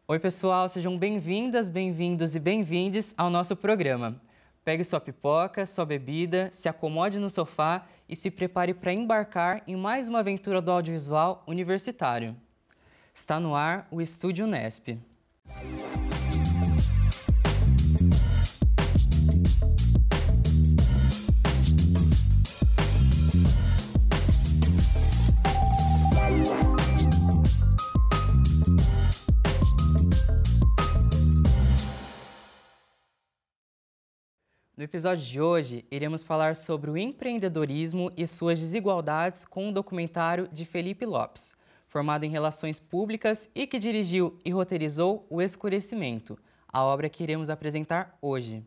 Oi, pessoal, sejam bem-vindas, bem-vindos e bem-vindes ao nosso programa. Pegue sua pipoca, sua bebida, se acomode no sofá e se prepare para embarcar em mais uma aventura do audiovisual universitário. Está no ar o Estúdio Unesp. No episódio de hoje, iremos falar sobre o empreendedorismo e suas desigualdades com um documentário de Felipe Lopes, formado em Relações Públicas e que dirigiu e roteirizou O Escurecimento, a obra que iremos apresentar hoje.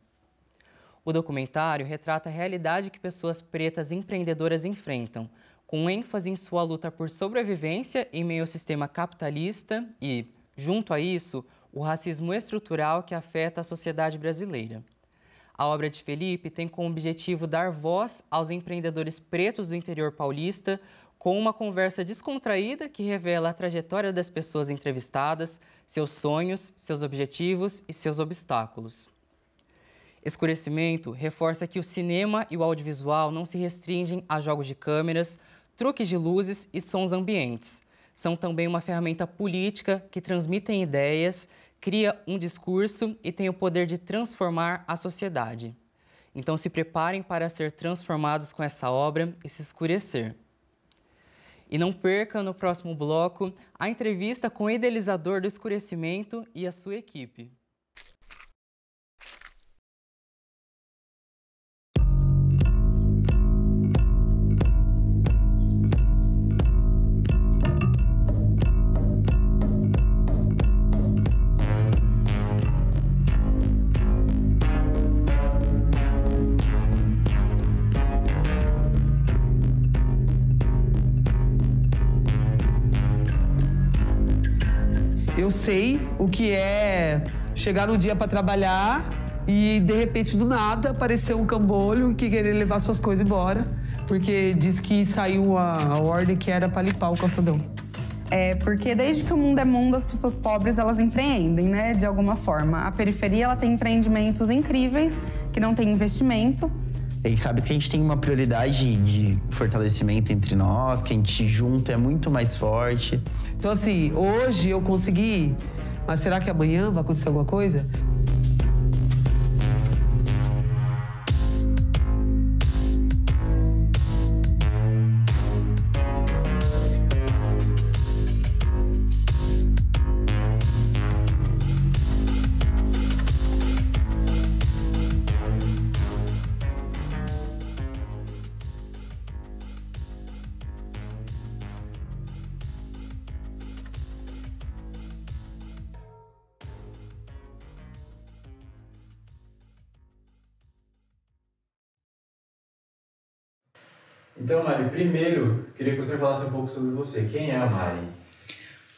O documentário retrata a realidade que pessoas pretas empreendedoras enfrentam, com ênfase em sua luta por sobrevivência em meio ao sistema capitalista e, junto a isso, o racismo estrutural que afeta a sociedade brasileira. A obra de Felipe tem como objetivo dar voz aos empreendedores pretos do interior paulista, com uma conversa descontraída que revela a trajetória das pessoas entrevistadas, seus sonhos, seus objetivos e seus obstáculos. Escurecimento reforça que o cinema e o audiovisual não se restringem a jogos de câmeras, truques de luzes e sons ambientes. São também uma ferramenta política que transmitem ideias, cria um discurso e tem o poder de transformar a sociedade. Então se preparem para ser transformados com essa obra e se escurecer. E não perca no próximo bloco a entrevista com o idealizador do Escurecimento e a sua equipe. Eu sei o que é chegar no dia para trabalhar e, de repente, do nada, aparecer um cambolho que querer levar suas coisas embora, porque diz que saiu a ordem que era para limpar o calçadão. Porque desde que o mundo é mundo, as pessoas pobres, elas empreendem, né, de alguma forma. A periferia, ela tem empreendimentos incríveis, que não tem investimento. E sabe que a gente tem uma prioridade de fortalecimento entre nós, que a gente junto é muito mais forte. Então, assim, hoje eu consegui, mas será que amanhã vai acontecer alguma coisa? Então, Mari, primeiro, queria que você falasse um pouco sobre você. Quem é a Mari?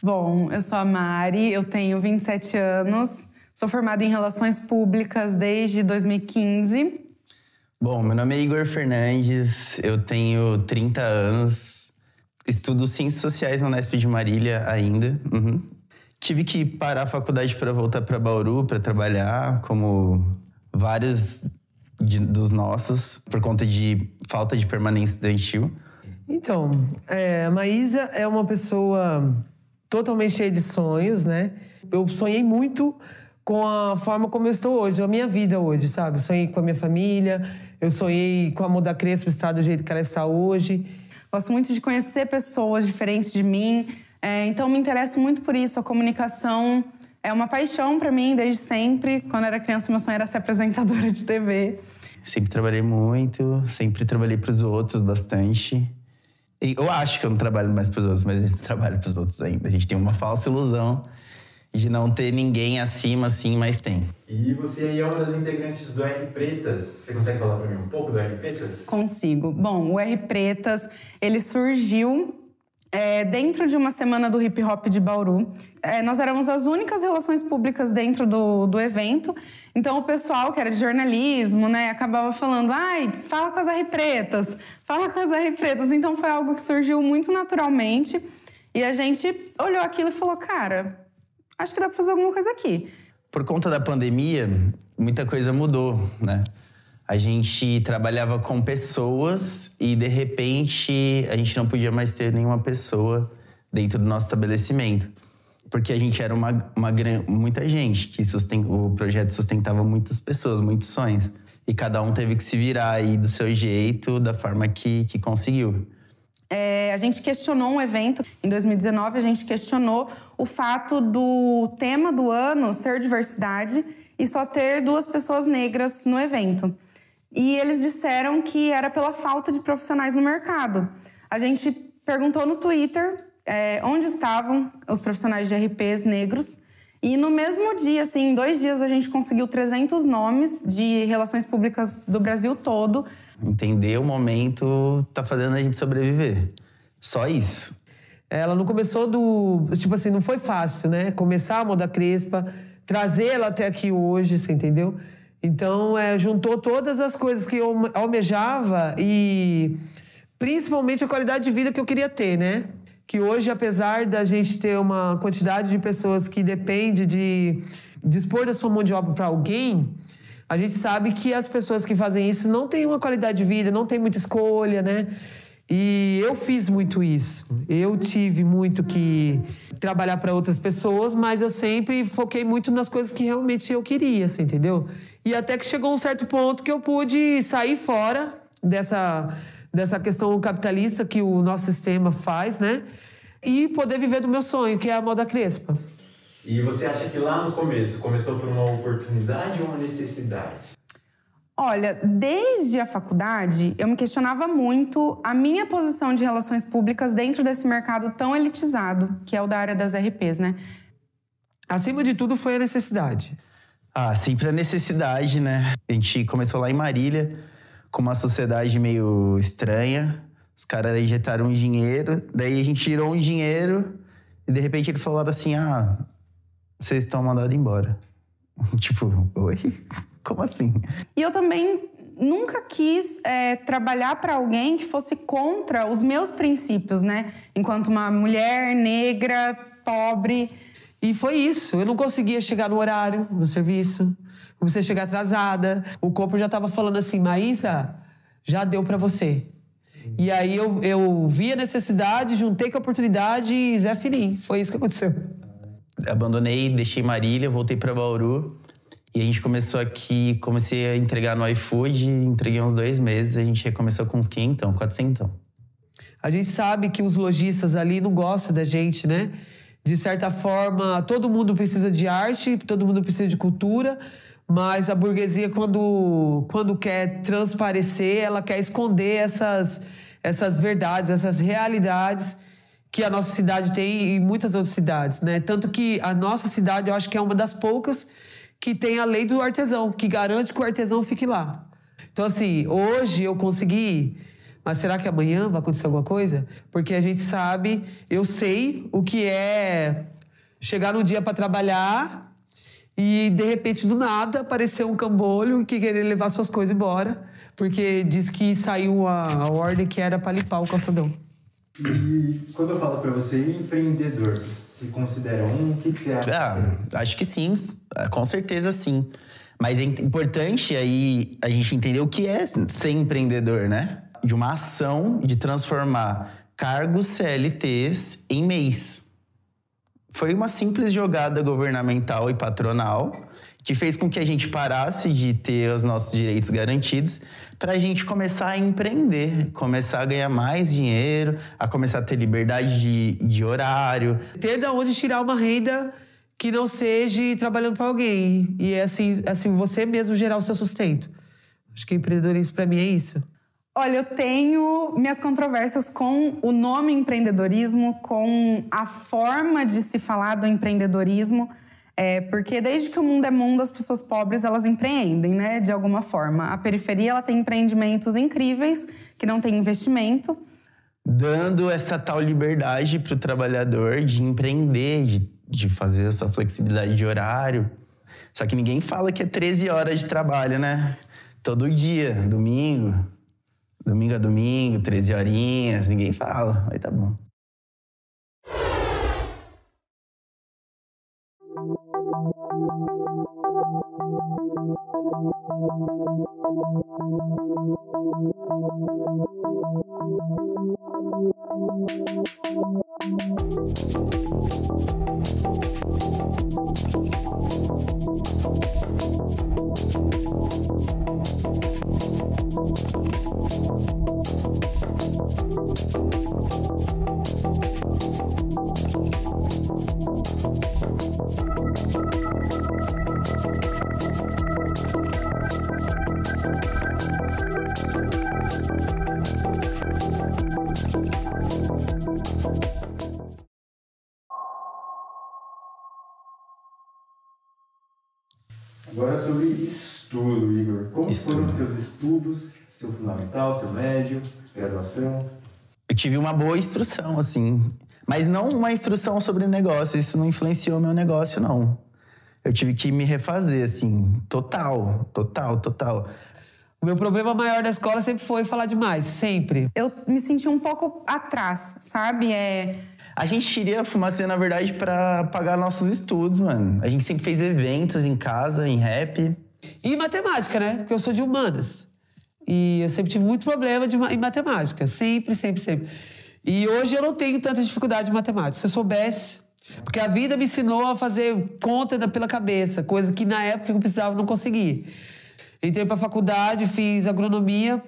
Bom, eu sou a Mari, eu tenho 27 anos, sou formada em Relações Públicas desde 2015. Bom, meu nome é Igor Fernandes, eu tenho 30 anos, estudo Ciências Sociais na Unesp de Marília ainda. Tive que parar a faculdade para voltar para Bauru para trabalhar, como vários dos nossos, por conta de falta de permanência estudantil. Então, a Maísa é uma pessoa totalmente cheia de sonhos, né? Eu sonhei muito com a forma como eu estou hoje, a minha vida hoje, sabe? Sonhei com a minha família, eu sonhei com a Moda Crespo estar do jeito que ela está hoje. Gosto muito de conhecer pessoas diferentes de mim, então me interesso muito por isso. A comunicação é uma paixão para mim desde sempre. Quando eu era criança, meu sonho era ser apresentadora de TV. Sempre trabalhei muito, sempre trabalhei para os outros bastante. E eu acho que eu não trabalho mais para os outros, mas eu trabalho para os outros ainda. A gente tem uma falsa ilusão de não ter ninguém acima, assim, mas tem. E você aí é uma das integrantes do R Pretas. Você consegue falar para mim um pouco do R Pretas? Consigo. Bom, o R Pretas, ele surgiu dentro de uma semana do hip hop de Bauru. Nós éramos as únicas relações públicas dentro do evento. Então, o pessoal que era de jornalismo, né, acabava falando, fala com as R Pretas, fala com as R Pretas. Então, foi algo que surgiu muito naturalmente. E a gente olhou aquilo e falou, cara, acho que dá pra fazer alguma coisa aqui. Por conta da pandemia, muita coisa mudou, né? A gente trabalhava com pessoas e, de repente, a gente não podia mais ter nenhuma pessoa dentro do nosso estabelecimento. Porque a gente era muita gente, que o projeto sustentava muitas pessoas, muitos sonhos. E cada um teve que se virar aí do seu jeito, da forma que conseguiu. A gente questionou um evento, em 2019 a gente questionou o fato do tema do ano ser diversidade e só ter 2 pessoas negras no evento. E eles disseram que era pela falta de profissionais no mercado. A gente perguntou no Twitter onde estavam os profissionais de RPs negros. E no mesmo dia, assim, em 2 dias, a gente conseguiu 300 nomes de relações públicas do Brasil todo. Entender o momento tá fazendo a gente sobreviver. Só isso. Ela não começou tipo assim, não foi fácil, né? Começar a Moda Crespa, trazer ela até aqui hoje, você entendeu? Então, juntou todas as coisas que eu almejava e principalmente a qualidade de vida que eu queria ter, né? Que hoje, apesar da gente ter uma quantidade de pessoas que depende de dispor da sua mão de obra para alguém, a gente sabe que as pessoas que fazem isso não têm uma qualidade de vida, não têm muita escolha, né? E eu fiz muito isso. Eu tive muito que trabalhar para outras pessoas, mas eu sempre foquei muito nas coisas que realmente eu queria, você entendeu? E até que chegou um certo ponto que eu pude sair fora dessa questão capitalista que o nosso sistema faz, né? E poder viver do meu sonho, que é a Moda Crespa. E você acha que lá no começo, começou por uma oportunidade ou uma necessidade? Olha, desde a faculdade, eu me questionava muito a minha posição de relações públicas dentro desse mercado tão elitizado, que é o da área das RPs, né? Acima de tudo, foi a necessidade. Sempre a necessidade, né? A gente começou lá em Marília, com uma sociedade meio estranha. Os caras injetaram um dinheiro, daí a gente tirou um dinheiro e de repente eles falaram assim, vocês estão mandados embora. Tipo, oi? Como assim? E eu também nunca quis trabalhar para alguém que fosse contra os meus princípios, né? Enquanto uma mulher negra, pobre. E foi isso. Eu não conseguia chegar no horário, no serviço. Comecei a chegar atrasada. O corpo já estava falando assim, Maísa, já deu para você. E aí eu vi a necessidade, juntei com a oportunidade e Zé Filim. Foi isso que aconteceu. Abandonei, deixei Marília, voltei para Bauru. E a gente começou aqui, comecei a entregar no iFood, entreguei uns 2 meses. A gente começou com uns 500, 400. A gente sabe que os lojistas ali não gostam da gente, né? De certa forma, todo mundo precisa de arte, todo mundo precisa de cultura, mas a burguesia, quando quer transparecer, ela quer esconder essas verdades, essas realidades que a nossa cidade tem e muitas outras cidades, né? Tanto que a nossa cidade, eu acho que é uma das poucas que tem a lei do artesão, que garante que o artesão fique lá. Então, assim, hoje eu consegui, mas será que amanhã vai acontecer alguma coisa? Porque a gente sabe, eu sei o que é chegar no dia para trabalhar e, de repente, do nada, aparecer um cambolho que querer levar suas coisas embora, porque diz que saiu a ordem que era para limpar o calçadão. E quando eu falo para você, empreendedor, você se considera um? O que você acha? Acho que sim, com certeza sim. Mas é importante aí a gente entender o que é ser empreendedor, né? De uma ação de transformar cargos CLTs em MEIs. Foi uma simples jogada governamental e patronal que fez com que a gente parasse de ter os nossos direitos garantidos para a gente começar a empreender, começar a ganhar mais dinheiro, a começar a ter liberdade de horário. Ter de onde tirar uma renda que não seja trabalhando para alguém. E é assim, você mesmo gerar o seu sustento. Acho que empreendedorismo para mim é isso. Olha, eu tenho minhas controvérsias com o nome empreendedorismo, com a forma de se falar do empreendedorismo. Porque desde que o mundo é mundo, as pessoas pobres, elas empreendem, né? De alguma forma. A periferia, ela tem empreendimentos incríveis, que não tem investimento. Dando essa tal liberdade para o trabalhador de empreender, de fazer a sua flexibilidade de horário. Só que ninguém fala que é 13 horas de trabalho, né? Todo dia, domingo a domingo, 13 horinhas, ninguém fala. Aí tá bom. Agora sobre estudo, Igor. Como foram os seus estudos, seu fundamental, seu médio, graduação? Eu tive uma boa instrução, assim. Mas não uma instrução sobre negócio. Isso não influenciou meu negócio, não. Eu tive que me refazer, assim. Total. O meu problema maior da escola sempre foi falar demais, sempre. Eu me senti um pouco atrás, sabe? A gente queria Fumacê, na verdade, pra pagar nossos estudos, mano. A gente sempre fez eventos em casa, em rap. E matemática, né? Porque eu sou de humanas. E eu sempre tive muito problema em matemática. Sempre. E hoje eu não tenho tanta dificuldade em matemática. Se eu soubesse... Porque a vida me ensinou a fazer conta pela cabeça. Coisa que na época eu precisava, não conseguia. Entrei pra faculdade, fiz agronomia...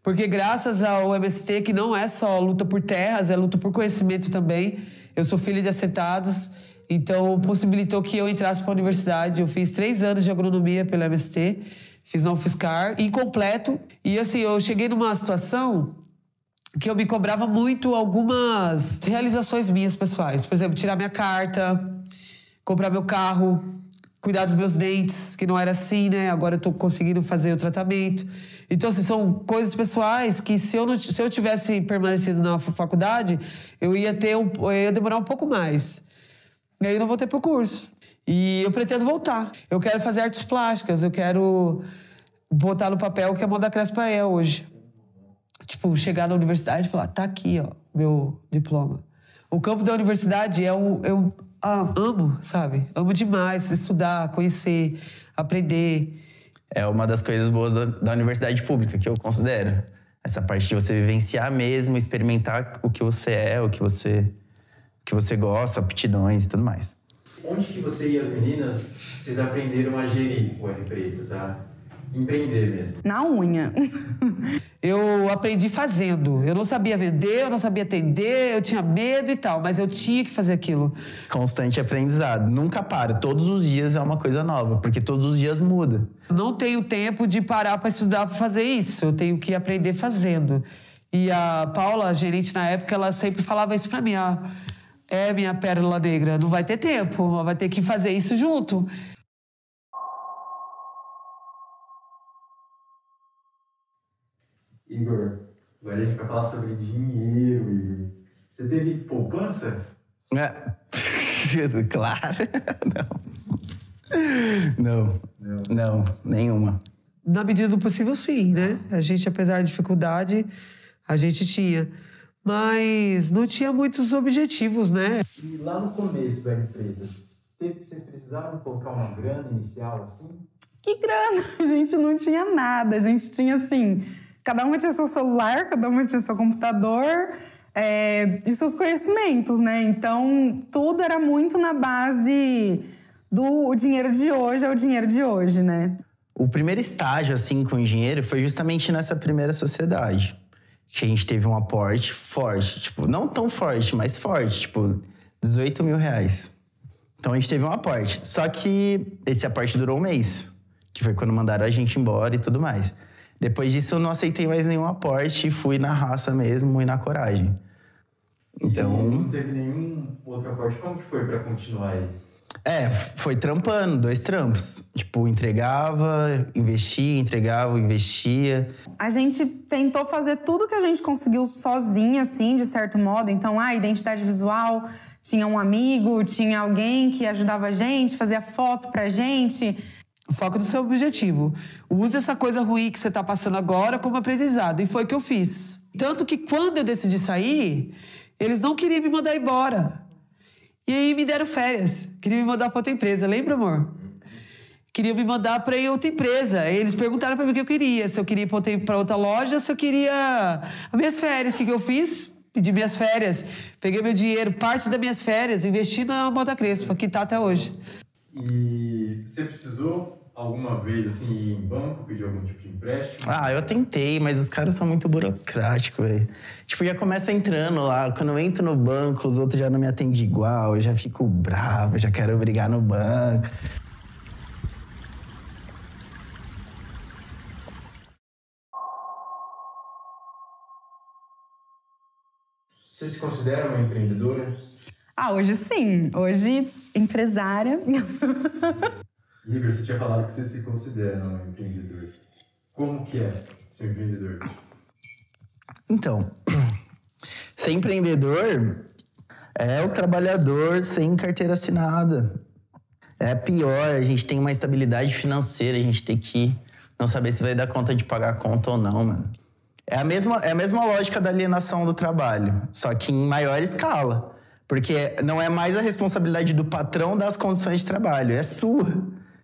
Porque graças ao MST, que não é só luta por terras, é luta por conhecimento também. Eu sou filha de assentados, então possibilitou que eu entrasse para a universidade. Eu fiz 3 anos de agronomia pela MST, fiz na UFSCar, incompleto. E assim, eu cheguei numa situação que eu me cobrava muito algumas realizações minhas pessoais. Por exemplo, tirar minha carta, comprar meu carro, cuidar dos meus dentes, que não era assim, né? Agora eu tô conseguindo fazer o tratamento. Então, assim, são coisas pessoais que se eu tivesse permanecido na faculdade, eu ia demorar um pouco mais. E aí eu não voltei pro curso. E eu pretendo voltar. Eu quero fazer artes plásticas, eu quero botar no papel o que a Moda Crespa é hoje. Tipo, chegar na universidade e falar, tá aqui, ó, meu diploma. O campo da universidade eu amo, sabe? Amo demais estudar, conhecer, aprender. É uma das coisas boas da universidade pública, que eu considero. Essa parte de você vivenciar mesmo, experimentar o que você é, o que você gosta, aptidões e tudo mais. Onde que você e as meninas, vocês aprenderam a gerir o R Pretas, a empreender mesmo? Na unha. Eu aprendi fazendo. Eu não sabia vender, eu não sabia atender, eu tinha medo e tal, mas eu tinha que fazer aquilo. Constante aprendizado. Nunca para. Todos os dias é uma coisa nova, porque todos os dias muda. Não tenho tempo de parar para estudar para fazer isso. Eu tenho que aprender fazendo. E a Paula, a gerente na época, ela sempre falava isso para mim. Minha pérola negra, não vai ter tempo, vai ter que fazer isso junto. Igor, agora a gente vai falar sobre dinheiro, Igor. Você teve poupança? Claro. Não, nenhuma. Na medida do possível, sim, né? A gente, apesar da dificuldade, a gente tinha. Mas não tinha muitos objetivos, né? E lá no começo do R Pretas, vocês precisaram colocar uma grana inicial assim? Que grana? A gente não tinha nada. A gente tinha, assim... Cada uma tinha seu celular, cada uma tinha seu computador e seus conhecimentos, né? Então, tudo era muito na base do dinheiro de hoje é o dinheiro de hoje, né? O primeiro estágio, assim, com dinheiro foi justamente nessa primeira sociedade. Que a gente teve um aporte forte. Tipo, não tão forte, mas forte. Tipo, 18 mil reais. Então, a gente teve um aporte. Só que esse aporte durou um mês. Que foi quando mandaram a gente embora e tudo mais. Depois disso, eu não aceitei mais nenhum aporte e fui na raça mesmo e na coragem. Então... E não teve nenhum outro aporte? Como que foi pra continuar aí? Foi trampando, 2 trampos. Tipo, entregava, investia. A gente tentou fazer tudo que a gente conseguiu sozinha, assim, de certo modo. Então, identidade visual, tinha um amigo, tinha alguém que ajudava a gente, fazia foto pra gente... Foca no seu objetivo. Use essa coisa ruim que você está passando agora como aprendizado. E foi o que eu fiz. Tanto que quando eu decidi sair, eles não queriam me mandar embora. E aí me deram férias. Queriam me mandar para outra empresa. Lembra, amor? queriam me mandar para ir a outra empresa. Eles perguntaram para mim o que eu queria. Se eu queria ir para outra loja, se eu queria as minhas férias. O que eu fiz? Pedi minhas férias. Peguei meu dinheiro, parte das minhas férias, investi na Moda Crespo, que tá até hoje. E você precisou alguma vez, assim, ir em banco, pedir algum tipo de empréstimo? Ah, eu tentei, mas os caras são muito burocráticos, velho. Tipo, já começa entrando lá. Quando eu entro no banco, os outros já não me atendem igual. Eu já fico bravo, já quero brigar no banco. Você se considera uma empreendedora? Hoje sim. Hoje, empresária. Igor, você tinha falado que você se considera um empreendedor. Como que é ser empreendedor? Então, ser empreendedor é o trabalhador sem carteira assinada. É pior, a gente tem uma estabilidade financeira, a gente tem que não saber se vai dar conta de pagar a conta ou não, mano. É a mesma lógica da alienação do trabalho, só que em maior escala. Porque não é mais a responsabilidade do patrão das condições de trabalho, é sua.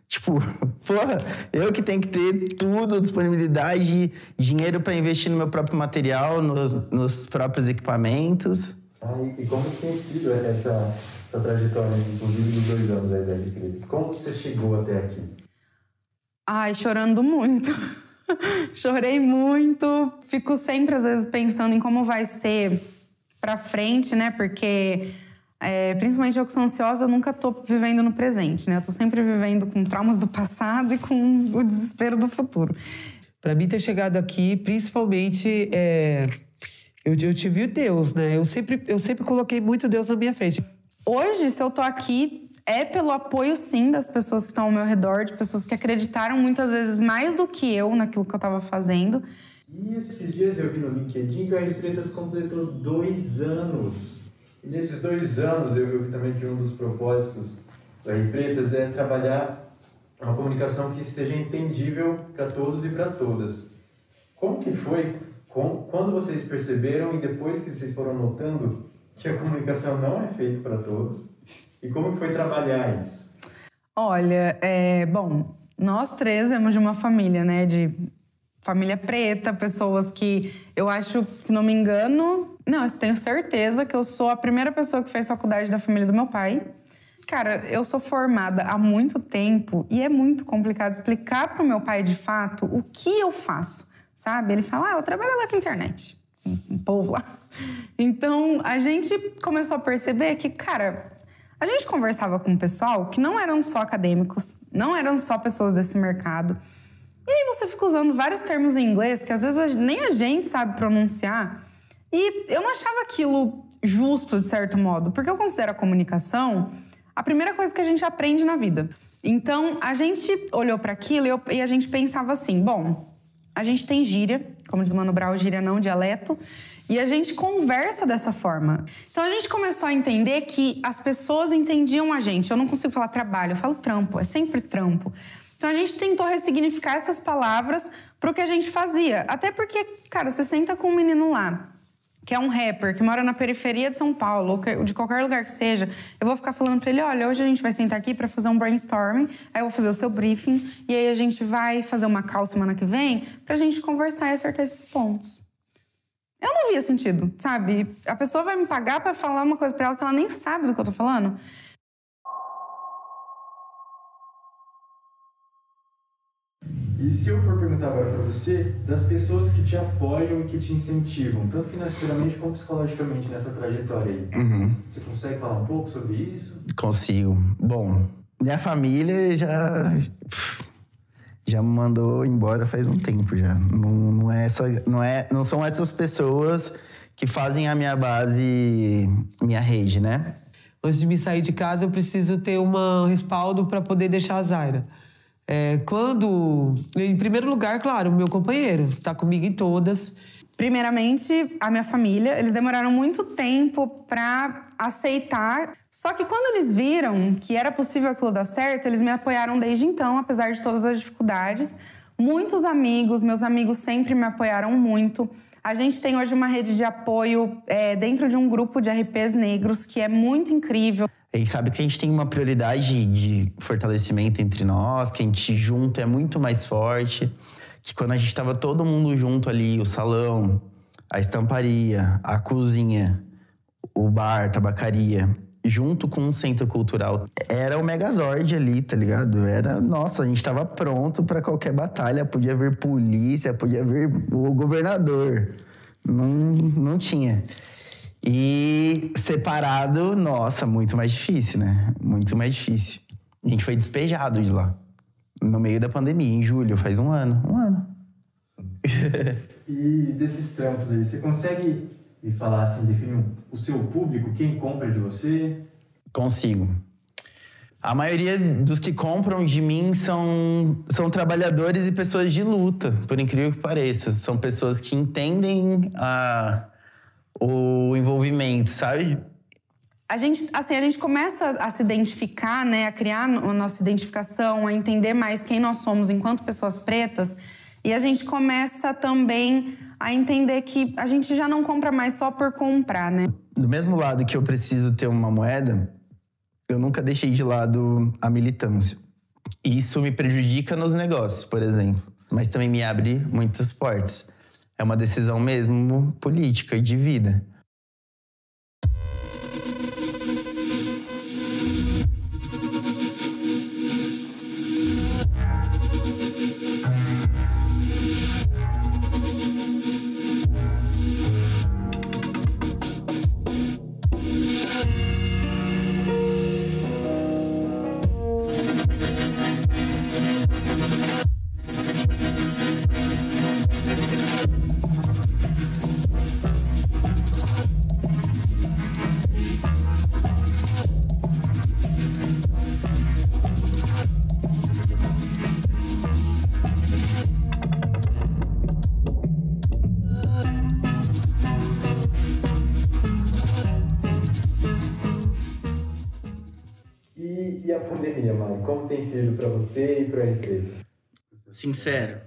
Tipo, porra, eu que tenho que ter tudo, disponibilidade, dinheiro para investir no meu próprio material, nos próprios equipamentos. E como que tem sido essa trajetória, inclusive dos 2 anos aí da RPretas? Como que você chegou até aqui? Chorando muito. Chorei muito. Fico sempre, às vezes, pensando em como vai ser pra frente, né? Porque, principalmente eu que sou ansiosa, eu nunca tô vivendo no presente, né? Eu tô sempre vivendo com traumas do passado e com o desespero do futuro. Pra mim ter chegado aqui, principalmente, eu tive o Deus, né? Eu sempre coloquei muito Deus na minha frente. Hoje, se eu tô aqui, é pelo apoio, sim, das pessoas que estão ao meu redor, de pessoas que acreditaram muitas vezes mais do que eu naquilo que eu tava fazendo. E esses dias eu vi no LinkedIn que a RPretas completou 2 anos. E nesses 2 anos eu vi também que um dos propósitos da RPretas é trabalhar uma comunicação que seja entendível para todos e para todas. Como que foi quando vocês perceberam e depois que vocês foram notando que a comunicação não é feita para todos? E como que foi trabalhar isso? Olha, bom, nós 3 vemos de uma família, né? De família preta, pessoas que eu acho, se não me engano... Não, eu tenho certeza que eu sou a primeira pessoa que fez faculdade da família do meu pai. Cara, eu sou formada há muito tempo e é muito complicado explicar pro meu pai, de fato, o que eu faço, sabe? Ele fala, eu trabalho lá com a internet. Um povo lá. Então, a gente começou a perceber que, cara... A gente conversava com um pessoal que não eram só acadêmicos, não eram só pessoas desse mercado. E aí você fica usando vários termos em inglês que às vezes nem a gente sabe pronunciar. E eu não achava aquilo justo, de certo modo, porque eu considero a comunicação a primeira coisa que a gente aprende na vida. Então, a gente olhou para aquilo e a gente pensava assim, bom, a gente tem gíria, como diz Mano Brown, gíria não, dialeto, e a gente conversa dessa forma. Então a gente começou a entender que as pessoas entendiam a gente. Eu não consigo falar trabalho, eu falo trampo, é sempre trampo. Então a gente tentou ressignificar essas palavras pro que a gente fazia. Até porque, cara, você senta com um menino lá, que é um rapper, que mora na periferia de São Paulo, ou de qualquer lugar que seja, eu vou ficar falando pra ele, olha, hoje a gente vai sentar aqui pra fazer um brainstorming, aí eu vou fazer o seu briefing, e aí a gente vai fazer uma call semana que vem pra gente conversar e acertar esses pontos. Eu não via sentido, sabe? A pessoa vai me pagar pra falar uma coisa pra ela que ela nem sabe do que eu tô falando. E se eu for perguntar agora pra você, das pessoas que te apoiam e que te incentivam, tanto financeiramente como psicologicamente nessa trajetória aí, você consegue falar um pouco sobre isso? Consigo. Bom, minha família já me mandou embora faz um tempo já. Não são essas pessoas que fazem a minha base, minha rede, né? Antes de me sair de casa, eu preciso ter um respaldo para poder deixar a Zaira. Em primeiro lugar, claro, o meu companheiro está comigo em todas. Primeiramente, a minha família, eles demoraram muito tempo para aceitar. Só que quando eles viram que era possível aquilo dar certo, eles me apoiaram desde então, apesar de todas as dificuldades. Muitos amigos, meus amigos sempre me apoiaram muito. A gente tem hoje uma rede de apoio dentro de um grupo de RPs negros que é muito incrível. A gente sabe que a gente tem uma prioridade de fortalecimento entre nós, que a gente junto é muito mais forte. Que quando a gente estava todo mundo junto ali, o salão, a estamparia, a cozinha, o bar, a tabacaria, junto com o centro cultural, era o Megazord ali, tá ligado? Nossa, a gente tava pronto para qualquer batalha. Podia vir polícia, podia vir o governador. Não tinha. E separado, nossa, muito mais difícil, né? Muito mais difícil. A gente foi despejado de lá. No meio da pandemia, em julho, faz um ano. E desses trampos aí, você consegue me falar assim, definir o seu público, quem compra de você? Consigo. A maioria dos que compram de mim são trabalhadores e pessoas de luta, por incrível que pareça. São pessoas que entendem o envolvimento, sabe? A gente começa a se identificar, né, a criar a nossa identificação, a entender mais quem nós somos enquanto pessoas pretas, e a gente começa também a entender que a gente já não compra mais só por comprar, né? Do mesmo lado que eu preciso ter uma moeda, eu nunca deixei de lado a militância. Isso me prejudica nos negócios, por exemplo, mas também me abre muitas portas. É uma decisão mesmo política e de vida. E a pandemia, Mari? Como tem sido para você e para a empresa? Sincero,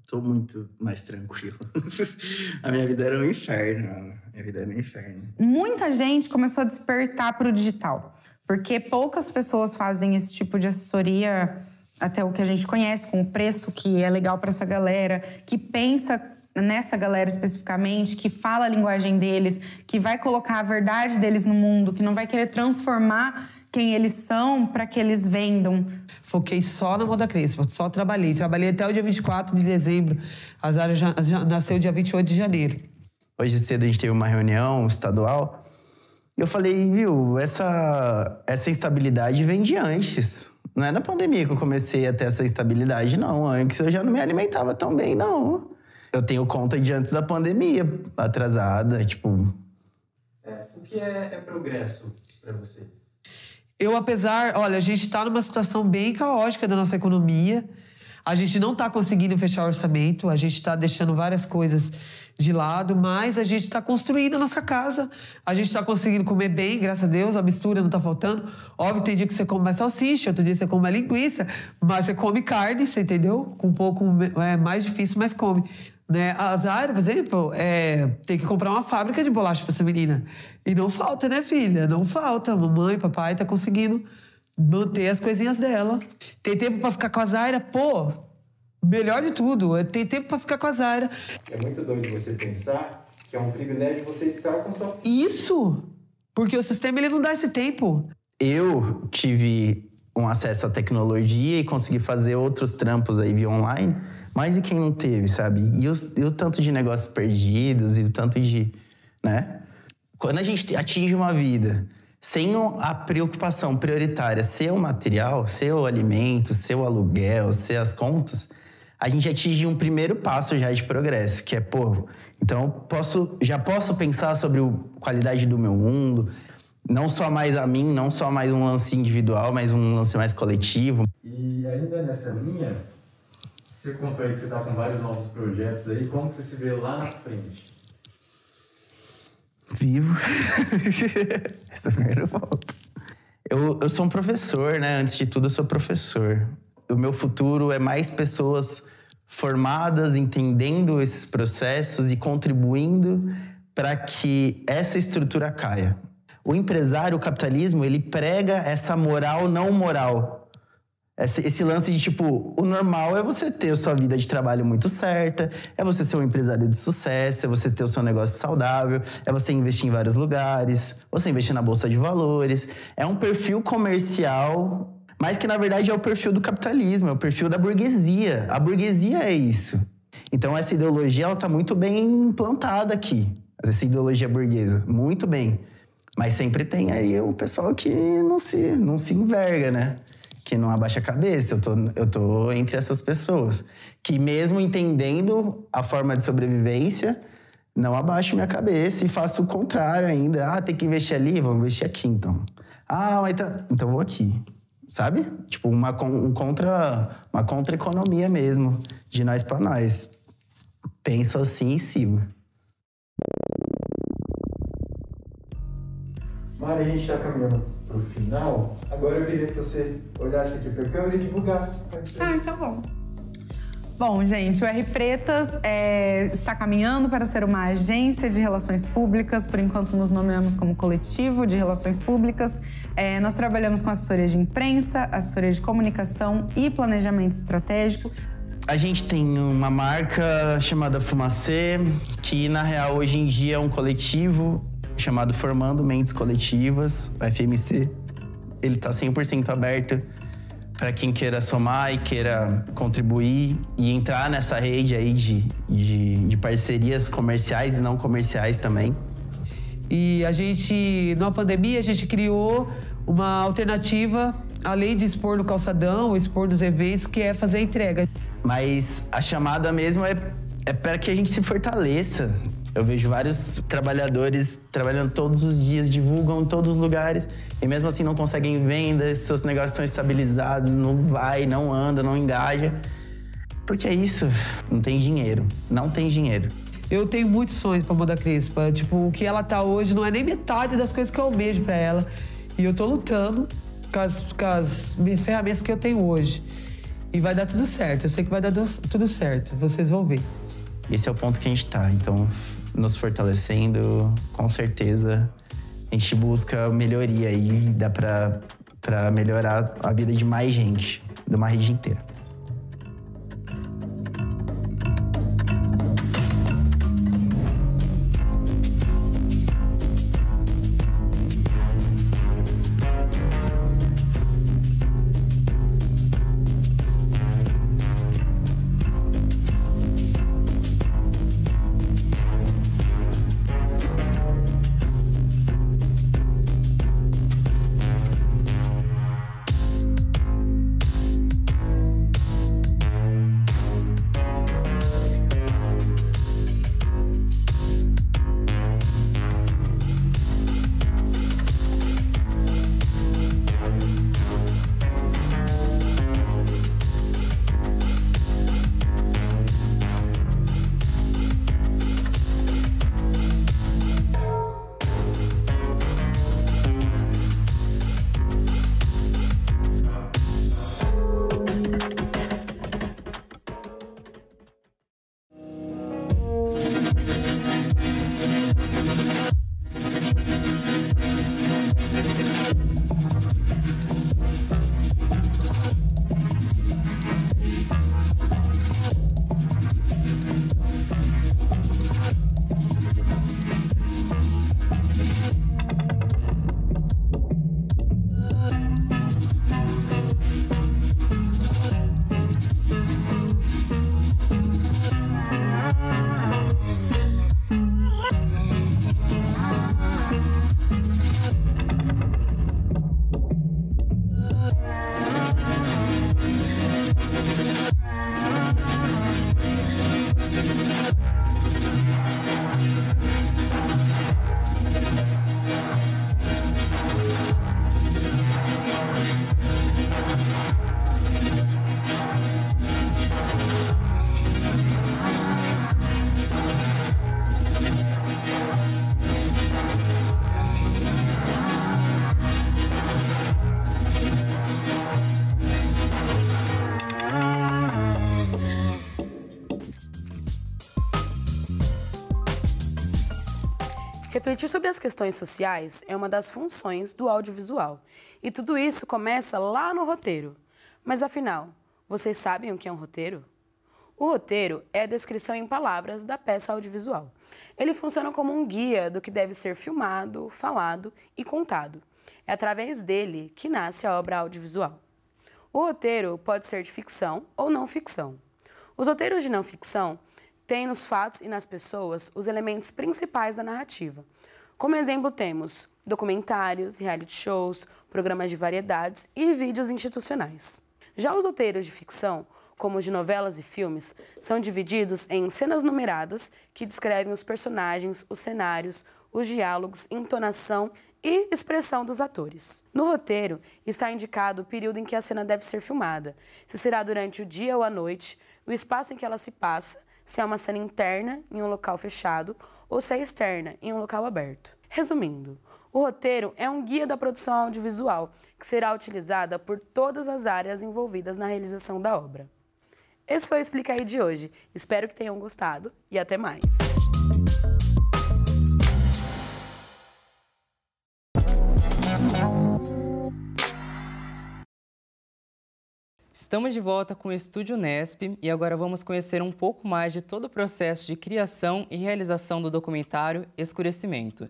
tô muito mais tranquilo. A minha vida era um inferno, mano. Minha vida era um inferno. Muita gente começou a despertar para o digital, porque poucas pessoas fazem esse tipo de assessoria, até o que a gente conhece, com o preço que é legal para essa galera, que pensa nessa galera especificamente, que fala a linguagem deles, que vai colocar a verdade deles no mundo, que não vai querer transformar quem eles são para que eles vendam. Foquei só na Moda Crespa, só trabalhei. Trabalhei até o dia 24 de dezembro. A Zara já nasceu dia 28 de janeiro. Hoje cedo a gente teve uma reunião estadual e eu falei, viu, essa instabilidade vem de antes. Não é na pandemia que eu comecei a ter essa instabilidade, não. Antes eu já não me alimentava tão bem, não. Eu tenho conta de antes da pandemia, atrasada, tipo... O que é progresso para você? Olha, a gente está numa situação bem caótica da nossa economia. A gente não está conseguindo fechar o orçamento, a gente está deixando várias coisas de lado, mas a gente está construindo a nossa casa. A gente está conseguindo comer bem, graças a Deus, a mistura não está faltando. Óbvio, tem dia que você come mais salsicha, outro dia você come mais linguiça, mas você come carne, você entendeu? Com um pouco mais difícil, mas come. Né? A Zara, por exemplo, tem que comprar uma fábrica de bolacha para essa menina. E não falta, né, filha? Não falta. Mamãe, papai tá conseguindo manter as coisinhas dela. Tem tempo para ficar com a Zara? Pô, melhor de tudo. Tem tempo para ficar com a Zara. É muito doido você pensar que é um privilégio você estar com sua... Isso! Porque o sistema ele não dá esse tempo. Eu tive um acesso à tecnologia e consegui fazer outros trampos aí via online. Mais de quem não teve, sabe? E o tanto de negócios perdidos e o tanto de... né? Quando a gente atinge uma vida sem a preocupação prioritária ser o material, ser o alimento, ser o aluguel, ser as contas, a gente atinge um primeiro passo já de progresso, que é, então já posso pensar sobre a qualidade do meu mundo, não só mais a mim, não só mais um lance individual, mas um lance mais coletivo. E ainda nessa linha... Você contou aí que você está com vários novos projetos aí. Como você se vê lá na frente? Vivo. Essa primeira volta. Eu sou um professor, né? Antes de tudo, eu sou professor. O meu futuro é mais pessoas formadas, entendendo esses processos e contribuindo para que essa estrutura caia. O empresário, o capitalismo, ele prega essa moral não moral. Esse lance de, tipo, o normal é você ter a sua vida de trabalho muito certa, é você ser um empresário de sucesso, é você ter o seu negócio saudável, é você investir em vários lugares, você investir na bolsa de valores. É um perfil comercial, mas que, na verdade, é o perfil do capitalismo, é o perfil da burguesia. A burguesia é isso. Então, essa ideologia, ela tá muito bem implantada aqui. Essa ideologia burguesa, muito bem. Mas sempre tem aí o pessoal que não se enverga, né? Que não abaixa a cabeça. Eu tô entre essas pessoas. Que mesmo entendendo a forma de sobrevivência, não abaixo minha cabeça e faço o contrário ainda. Ah, tem que investir ali? Vamos investir aqui, então. Ah, mas então vou aqui. Sabe? Tipo, uma contra-economia mesmo, de nós pra nós. Penso assim e sigo. Mari, a gente está caminhando para o final. Agora eu queria que você olhasse aqui para a câmera e divulgasse. Então bom. Bom, gente, o R Pretas está caminhando para ser uma agência de relações públicas. Por enquanto, nos nomeamos como coletivo de relações públicas. Nós trabalhamos com assessoria de imprensa, assessoria de comunicação e planejamento estratégico. A gente tem uma marca chamada Fumacê, que na real hoje em dia é um coletivo chamado Formando Mentes Coletivas, o FMC. Ele está 100% aberto para quem queira somar e queira contribuir e entrar nessa rede aí de parcerias comerciais e não comerciais também. E a gente, na pandemia, a gente criou uma alternativa, além de expor no calçadão, expor nos eventos, que é fazer a entrega. Mas a chamada mesmo é para que a gente se fortaleça. Eu vejo vários trabalhadores trabalhando todos os dias, divulgam em todos os lugares e mesmo assim não conseguem venda, seus negócios estão estabilizados, não vai, não anda, não engaja. Porque é isso, não tem dinheiro, não tem dinheiro. Eu tenho muitos sonhos pra Amanda Crespa. Tipo, o que ela tá hoje não é nem metade das coisas que eu almejo pra ela. E eu tô lutando com as ferramentas que eu tenho hoje. E vai dar tudo certo, eu sei que vai dar tudo certo, vocês vão ver. Esse é o ponto que a gente tá, então nos fortalecendo, com certeza a gente busca melhoria aí, dá pra melhorar a vida de mais gente, de uma rede inteira. Refletir sobre as questões sociais é uma das funções do audiovisual. E tudo isso começa lá no roteiro. Mas afinal, vocês sabem o que é um roteiro? O roteiro é a descrição em palavras da peça audiovisual. Ele funciona como um guia do que deve ser filmado, falado e contado. É através dele que nasce a obra audiovisual. O roteiro pode ser de ficção ou não ficção. Os roteiros de não ficção têm nos fatos e nas pessoas os elementos principais da narrativa. Como exemplo temos documentários, reality shows, programas de variedades e vídeos institucionais. Já os roteiros de ficção, como os de novelas e filmes, são divididos em cenas numeradas que descrevem os personagens, os cenários, os diálogos, entonação e expressão dos atores. No roteiro está indicado o período em que a cena deve ser filmada, se será durante o dia ou a noite, o espaço em que ela se passa, se é uma cena interna em um local fechado ou se é externa em um local aberto. Resumindo, o roteiro é um guia da produção audiovisual que será utilizada por todas as áreas envolvidas na realização da obra. Esse foi o Explica Aí de hoje. Espero que tenham gostado e até mais! Estamos de volta com o Estúdio Unesp e agora vamos conhecer um pouco mais de todo o processo de criação e realização do documentário Escurecimento.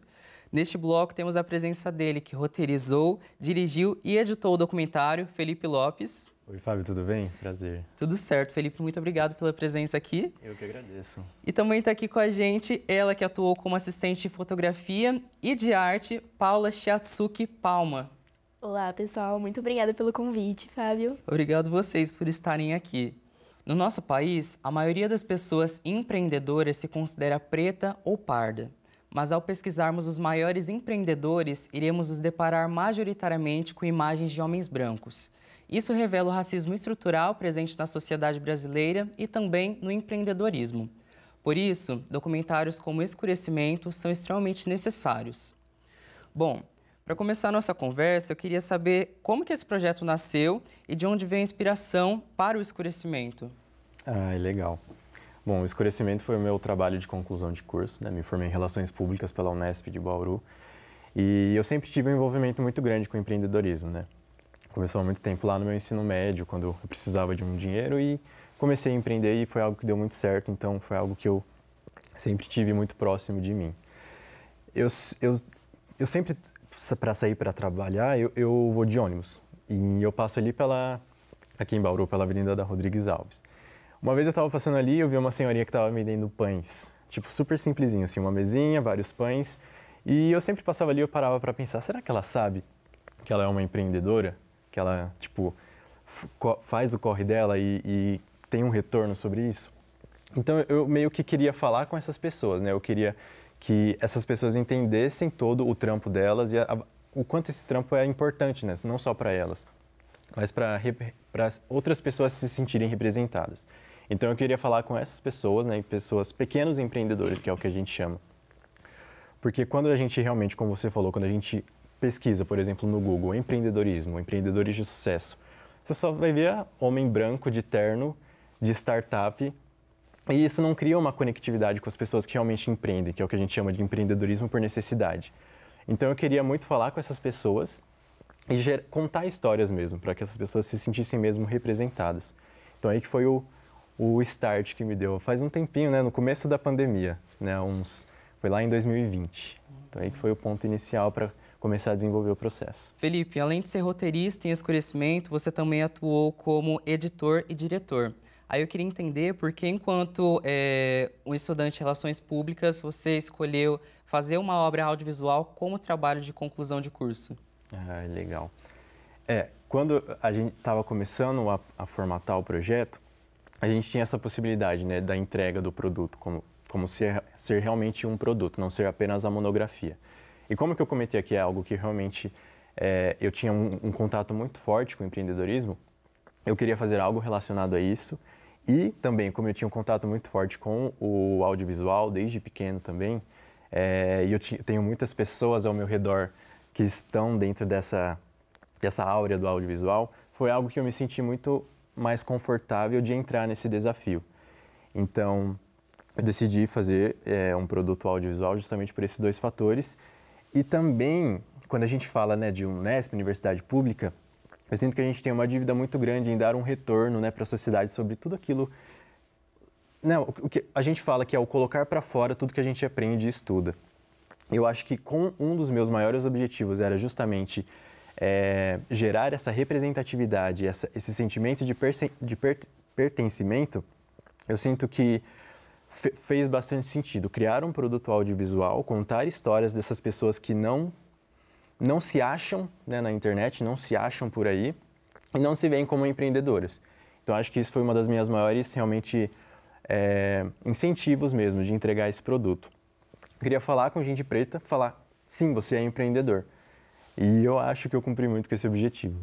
Neste bloco temos a presença dele, que roteirizou, dirigiu e editou o documentário, Felipe Lopes. Oi, Fábio, tudo bem? Prazer. Tudo certo, Felipe, muito obrigado pela presença aqui. Eu que agradeço. E também está aqui com a gente ela que atuou como assistente de fotografia e de arte, Paula Shiatsuki Palma. Olá, pessoal. Muito obrigada pelo convite, Fábio. Obrigado vocês por estarem aqui. No nosso país, a maioria das pessoas empreendedoras se considera preta ou parda. Mas ao pesquisarmos os maiores empreendedores, iremos nos deparar majoritariamente com imagens de homens brancos. Isso revela o racismo estrutural presente na sociedade brasileira e também no empreendedorismo. Por isso, documentários como Escurecimento são extremamente necessários. Bom, para começar a nossa conversa, eu queria saber como que esse projeto nasceu e de onde veio a inspiração para o Escurecimento. Ah, legal. Bom, o Escurecimento foi o meu trabalho de conclusão de curso, né? Me formei em Relações Públicas pela Unesp de Bauru e eu sempre tive um envolvimento muito grande com o empreendedorismo, né? Começou há muito tempo lá no meu ensino médio, quando eu precisava de um dinheiro e comecei a empreender e foi algo que deu muito certo, então foi algo que eu sempre tive muito próximo de mim. Eu sempre, para sair para trabalhar, eu vou de ônibus e eu passo ali aqui em Bauru, pela Avenida da Rodrigues Alves. Uma vez eu estava passando ali e eu vi uma senhorinha que estava vendendo pães, tipo super simplesinho, assim, uma mesinha, vários pães. E eu sempre passava ali e eu parava para pensar, será que ela sabe que ela é uma empreendedora? Que ela, tipo, faz o corre dela e tem um retorno sobre isso? Então eu meio que queria falar com essas pessoas, né? Eu queria que essas pessoas entendessem todo o trampo delas e o quanto esse trampo é importante, né? Não só para elas, mas para outras pessoas se sentirem representadas. Então eu queria falar com essas pessoas, né, pessoas pequenos empreendedores, que é o que a gente chama. Porque quando a gente realmente, como você falou, quando a gente pesquisa, por exemplo, no Google, empreendedorismo, empreendedores de sucesso, você só vai ver homem branco de terno, de startup, e isso não cria uma conectividade com as pessoas que realmente empreendem, que é o que a gente chama de empreendedorismo por necessidade. Então eu queria muito falar com essas pessoas e contar histórias mesmo, para que essas pessoas se sentissem mesmo representadas. Então aí que foi o start que me deu, faz um tempinho, né, no começo da pandemia, né, foi lá em 2020. Então aí que foi o ponto inicial para começar a desenvolver o processo. Felipe, além de ser roteirista em Escurecimento, você também atuou como editor e diretor. Aí eu queria entender por que, enquanto um estudante de Relações Públicas, você escolheu fazer uma obra audiovisual como trabalho de conclusão de curso. Ah, legal. Quando a gente estava começando a formatar o projeto, a gente tinha essa possibilidade, né, da entrega do produto, como ser realmente um produto, não ser apenas a monografia. E como que eu comentei aqui, é algo que realmente eu tinha um contato muito forte com o empreendedorismo, eu queria fazer algo relacionado a isso. E também, como eu tinha um contato muito forte com o audiovisual, desde pequeno também, e eu tenho muitas pessoas ao meu redor que estão dentro dessa áurea do audiovisual, foi algo que eu me senti muito mais confortável de entrar nesse desafio. Então, eu decidi fazer um produto audiovisual justamente por esses 2 fatores. E também, quando a gente fala, né, de Unesp, universidade pública, eu sinto que a gente tem uma dívida muito grande em dar um retorno, né, para a sociedade sobre tudo aquilo, né, o que a gente fala que é o colocar para fora tudo que a gente aprende e estuda. Eu acho que um dos meus maiores objetivos era justamente gerar essa representatividade, esse sentimento de pertencimento. Eu sinto que fez bastante sentido criar um produto audiovisual, contar histórias dessas pessoas que não se acham, né, na internet, não se acham por aí e não se veem como empreendedoras. Então, acho que isso foi uma das minhas maiores, realmente, incentivos mesmo de entregar esse produto. Eu queria falar com gente preta, falar, sim, você é empreendedor. E eu acho que eu cumpri muito com esse objetivo.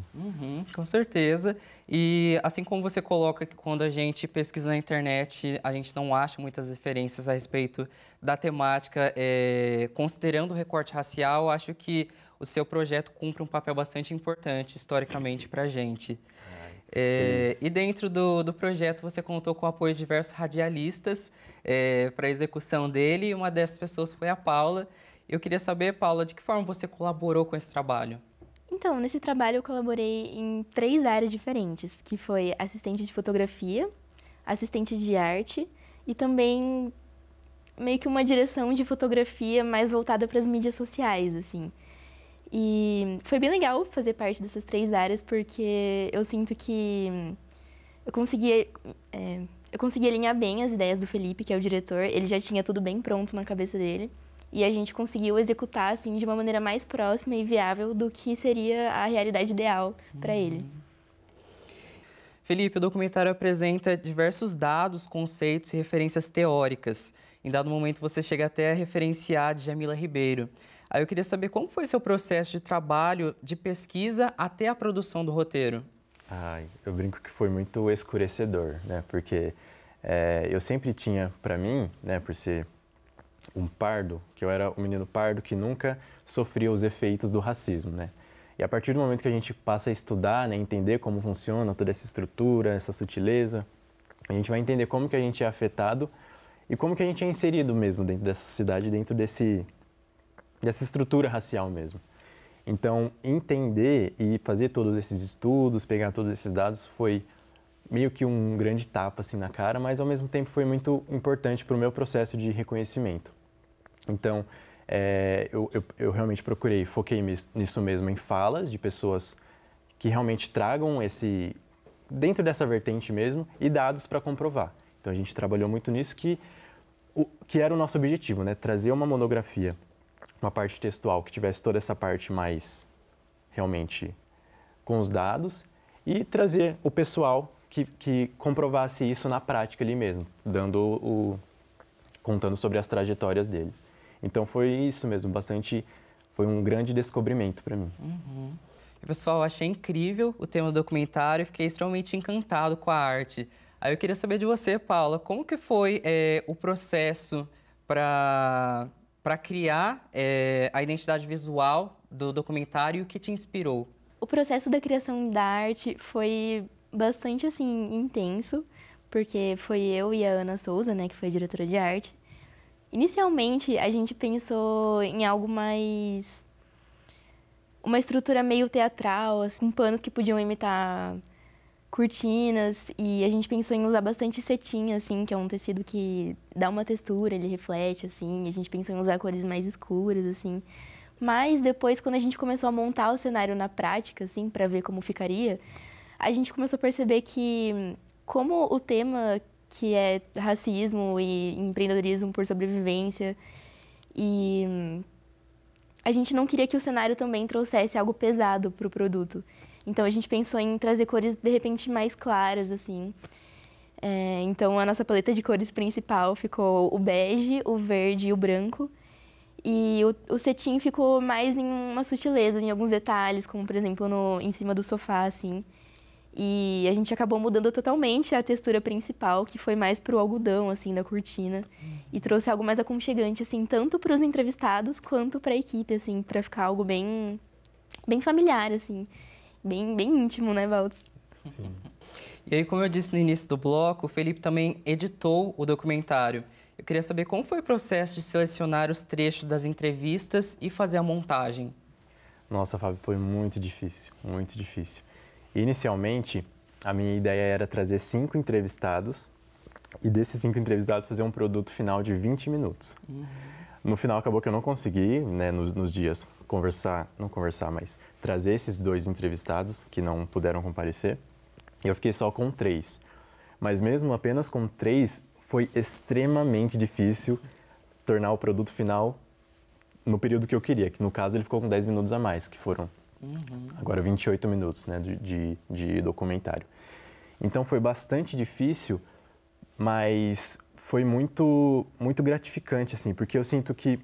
Com certeza. E assim como você coloca que quando a gente pesquisa na internet, a gente não acha muitas referências a respeito da temática, considerando o recorte racial, acho que o seu projeto cumpre um papel bastante importante historicamente para a gente. E dentro do projeto você contou com o apoio de diversos radialistas para a execução dele, e uma dessas pessoas foi a Paula. Eu queria saber, Paula, de que forma você colaborou com esse trabalho? Então, nesse trabalho eu colaborei em 3 áreas diferentes, que foi assistente de fotografia, assistente de arte e também meio que uma direção de fotografia mais voltada para as mídias sociais, assim. E foi bem legal fazer parte dessas 3 áreas, porque eu sinto que eu consegui alinhar bem as ideias do Felipe, que é o diretor. Ele já tinha tudo bem pronto na cabeça dele. E a gente conseguiu executar assim de uma maneira mais próxima e viável do que seria a realidade ideal para ele. Felipe, o documentário apresenta diversos dados, conceitos e referências teóricas. Em dado momento, você chega até a referenciar a Djamila Ribeiro. Aí eu queria saber como foi seu processo de trabalho, de pesquisa até a produção do roteiro. Eu brinco que foi muito escurecedor, né? Porque eu sempre tinha para mim, né, por ser um pardo, que eu era um menino pardo que nunca sofria os efeitos do racismo, né? E a partir do momento que a gente passa a estudar, né, entender como funciona toda essa estrutura, essa sutileza, a gente vai entender como que a gente é afetado e como que a gente é inserido mesmo dentro dessa sociedade, dentro dessa estrutura racial mesmo. Então, entender e fazer todos esses estudos, pegar todos esses dados, foi meio que um grande tapa assim na cara, mas ao mesmo tempo foi muito importante para o meu processo de reconhecimento. Então, eu realmente foquei nisso mesmo, em falas de pessoas que realmente tragam dentro dessa vertente mesmo, e dados para comprovar. Então, a gente trabalhou muito nisso, que era o nosso objetivo, né? Trazer uma monografia, uma parte textual que tivesse toda essa parte mais, realmente, com os dados, e trazer o pessoal que comprovasse isso na prática ali mesmo, contando sobre as trajetórias deles. Então foi isso mesmo, foi um grande descobrimento para mim. Pessoal, eu achei incrível o tema do documentário e fiquei extremamente encantado com a arte. Aí eu queria saber de você, Paula, como que foi o processo para criar a identidade visual do documentário e o que te inspirou? O processo da criação da arte foi bastante, assim, intenso, porque foi eu e a Ana Souza, né, que foi a diretora de arte. Inicialmente, a gente pensou em algo mais... uma estrutura meio teatral, assim, panos que podiam imitar cortinas, e a gente pensou em usar bastante cetim, assim, que é um tecido que dá uma textura, ele reflete, assim, e a gente pensou em usar cores mais escuras, assim. Mas depois, quando a gente começou a montar o cenário na prática, assim, para ver como ficaria, a gente começou a perceber que, como o tema que é racismo e empreendedorismo por sobrevivência, e a gente não queria que o cenário também trouxesse algo pesado para o produto. Então, a gente pensou em trazer cores, de repente, mais claras, assim. Então, a nossa paleta de cores principal ficou o bege, o verde e o branco. E o cetim ficou mais em uma sutileza, em alguns detalhes, como, por exemplo, em cima do sofá, assim. E a gente acabou mudando totalmente a textura principal, que foi mais pro algodão, assim, da cortina. E trouxe algo mais aconchegante, assim, tanto para os entrevistados quanto para a equipe, assim, para ficar algo bem familiar, assim. Bem íntimo, né, Valdes? Sim. E aí, como eu disse no início do bloco, o Felipe também editou o documentário. Eu queria saber como foi o processo de selecionar os trechos das entrevistas e fazer a montagem. Nossa, Fábio, foi muito difícil, muito difícil. Inicialmente, a minha ideia era trazer 5 entrevistados e desses 5 entrevistados fazer um produto final de 20 minutos. No final acabou que eu não consegui, né, nos dias mas trazer esses 2 entrevistados que não puderam comparecer. E eu fiquei só com 3. Mas mesmo apenas com 3, foi extremamente difícil tornar o produto final no período que eu queria, que no caso ele ficou com 10 minutos a mais, que foram agora 28 minutos, né, de documentário. Então foi bastante difícil, mas foi muito gratificante, assim, porque eu sinto que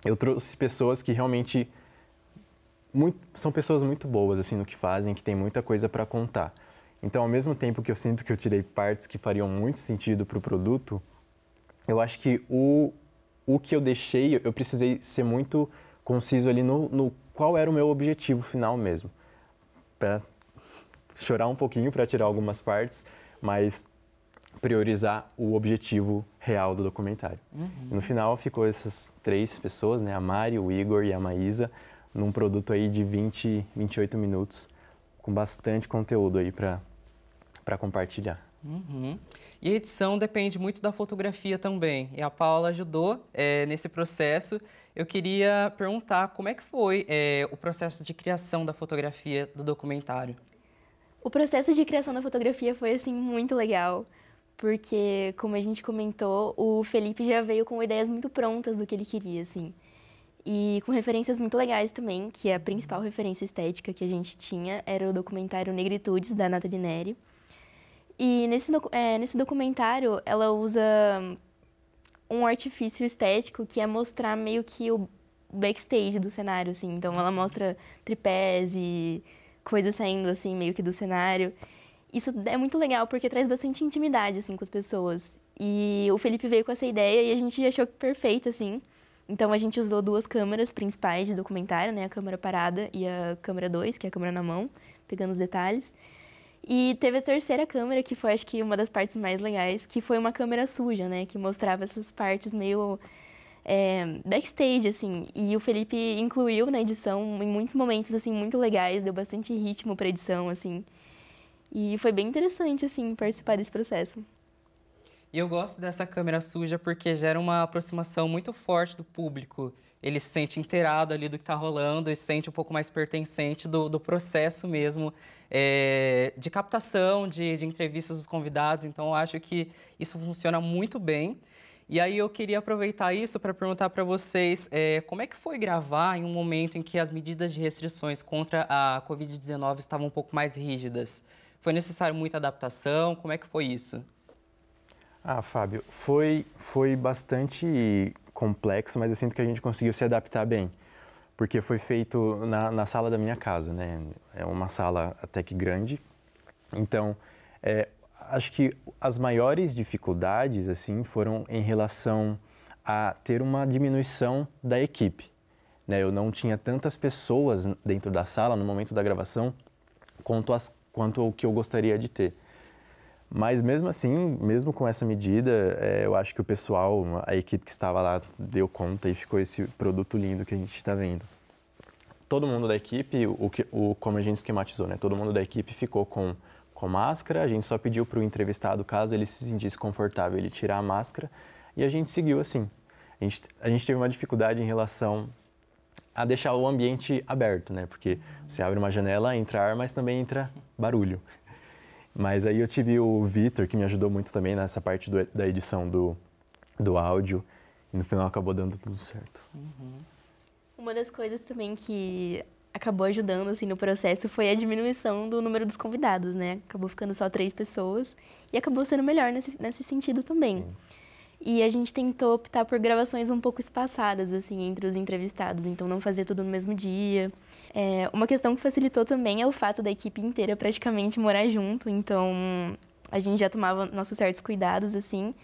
eu trouxe pessoas que realmente são pessoas muito boas, assim, no que fazem, que tem muita coisa para contar. Então, ao mesmo tempo que eu sinto que eu tirei partes que fariam muito sentido para o produto, eu acho que o que eu deixei, eu precisei ser muito conciso ali no qual era o meu objetivo final mesmo. Para chorar um pouquinho para tirar algumas partes, mas priorizar o objetivo real do documentário. No final ficou essas 3 pessoas, né, a Mari, o Igor e a Maísa, num produto aí de 28 minutos, com bastante conteúdo aí para compartilhar. E a edição depende muito da fotografia também. E a Paula ajudou nesse processo. Eu queria perguntar como é que foi o processo de criação da fotografia do documentário. O processo de criação da fotografia foi, assim, muito legal, porque, como a gente comentou, o Felipe já veio com ideias muito prontas do que ele queria, assim. E com referências muito legais também, que a principal referência estética que a gente tinha era o documentário Negritudes, da Nathalie Neri. E nesse documentário, ela usa um artifício estético que é mostrar meio que o backstage do cenário, assim. Então, ela mostra tripés e coisas saindo, assim, meio que do cenário. Isso é muito legal, porque traz bastante intimidade, assim, com as pessoas. E o Felipe veio com essa ideia e a gente achou perfeito, assim. Então, a gente usou 2 câmeras principais de documentário, né? A câmera parada e a câmera 2, que é a câmera na mão, pegando os detalhes. E teve a terceira câmera, que foi, acho que, uma das partes mais legais, que foi uma câmera suja, né? Que mostrava essas partes meio backstage, assim. E o Felipe incluiu na edição em muitos momentos, assim, muito legais, deu bastante ritmo pra edição, assim. E foi bem interessante, assim, participar desse processo. E eu gosto dessa câmera suja porque gera uma aproximação muito forte do público. Ele se sente inteirado ali do que está rolando e se sente um pouco mais pertencente do processo mesmo de captação, de entrevistas dos convidados. Então, eu acho que isso funciona muito bem. E aí eu queria aproveitar isso para perguntar para vocês como é que foi gravar em um momento em que as medidas de restrições contra a Covid-19 estavam um pouco mais rígidas? Foi necessário muita adaptação? Como é que foi isso? Fábio, foi bastante complexo, mas eu sinto que a gente conseguiu se adaptar bem, porque foi feito na sala da minha casa, né? É uma sala até que grande, então acho que as maiores dificuldades, assim, foram em relação a ter uma diminuição da equipe, né? Eu não tinha tantas pessoas dentro da sala no momento da gravação quanto o que eu gostaria de ter. Mas mesmo assim, mesmo com essa medida, eu acho que o pessoal, a equipe que estava lá, deu conta e ficou esse produto lindo que a gente está vendo. Todo mundo da equipe, como a gente esquematizou, né? Todo mundo da equipe ficou com máscara, a gente só pediu para o entrevistado, caso ele se sentisse confortável, ele tirar a máscara, e a gente seguiu assim. A gente teve uma dificuldade em relação a deixar o ambiente aberto, né? Porque você abre uma janela, entra ar, mas também entra barulho. Mas aí eu tive o Vitor, que me ajudou muito também nessa parte da edição do áudio. E no final acabou dando tudo certo. Uma das coisas também que acabou ajudando, assim, no processo foi a diminuição do número dos convidados, né? Acabou ficando só 3 pessoas. E acabou sendo melhor nesse sentido também. Sim. E a gente tentou optar por gravações um pouco espaçadas, assim, entre os entrevistados. Então, não fazer tudo no mesmo dia. Uma questão que facilitou também é o fato da equipe inteira praticamente morar junto. Então, a gente já tomava nossos certos cuidados, assim.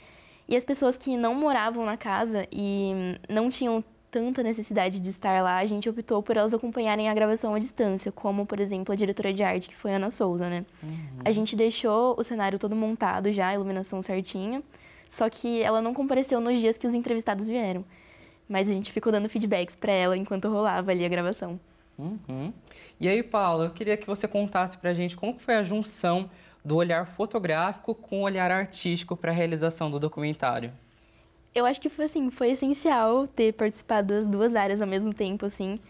E as pessoas que não moravam na casa e não tinham tanta necessidade de estar lá, a gente optou por elas acompanharem a gravação à distância, como, por exemplo, a diretora de arte, que foi a Ana Souza, né? A gente deixou o cenário todo montado já, a iluminação certinha. só que ela não compareceu nos dias que os entrevistados vieram. Mas a gente ficou dando feedbacks para ela enquanto rolava ali a gravação. Uhum. E aí, Paula, eu queria que você contasse pra gente como foi a junção do olhar fotográfico com o olhar artístico para a realização do documentário. Eu acho que foi essencial ter participado das duas áreas ao mesmo tempo, assim,